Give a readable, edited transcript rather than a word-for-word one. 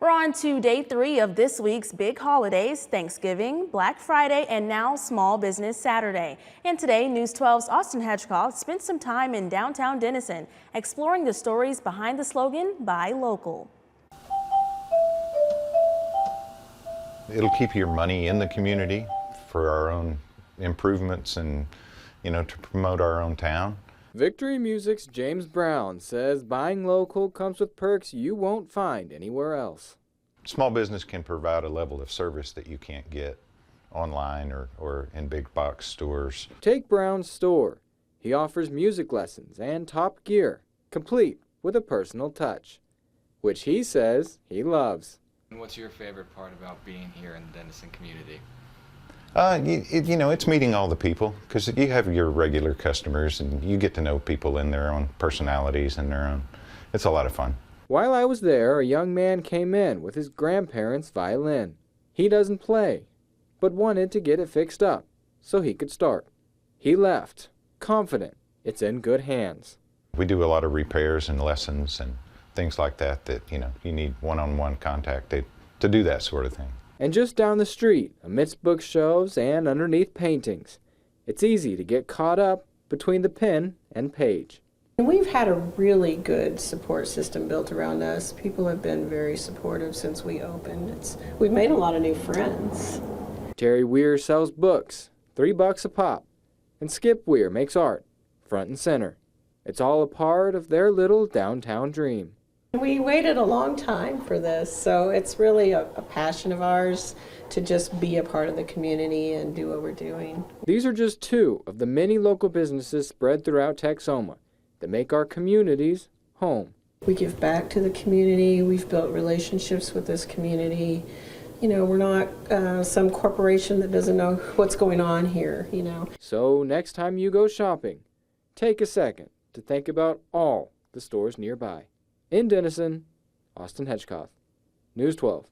We're on to day 3 of this week's big holidays, Thanksgiving, Black Friday, and now Small Business Saturday. And today, News 12's Austin Hedgecock spent some time in downtown Denison, exploring the stories behind the slogan, Buy Local. It'll keep your money in the community for our own improvements and, to promote our own town. Victory Music's James Brown says buying local comes with perks you won't find anywhere else. Small business can provide a level of service that you can't get online or in big box stores. Take Brown's store. He offers music lessons and top gear, complete with a personal touch, which he says he loves. And what's your favorite part about being here in the Denison community? It's meeting all the people, because you have your regular customers and you get to know people in their own personalities and it's a lot of fun. While I was there, a young man came in with his grandparents' violin. He doesn't play, but wanted to get it fixed up so he could start. He left, confident it's in good hands. We do a lot of repairs and lessons and things like that you need one-on-one contact to do that sort of thing. And just down the street, amidst bookshelves and underneath paintings, it's easy to get caught up between the pen and page. We've had a really good support system built around us. People have been very supportive since we opened. We've made a lot of new friends. Terry Weir sells books, $3 a pop, and Skip Weir makes art, front and center. It's all a part of their little downtown dream. We waited a long time for this, so it's really a passion of ours to just be a part of the community and do what we're doing. These are just 2 of the many local businesses spread throughout Texoma that make our communities home. We give back to the community. We've built relationships with this community. We're not some corporation that doesn't know what's going on here, So next time you go shopping, take a second to think about all the stores nearby. In Denison, Austin Hedgecock, News 12.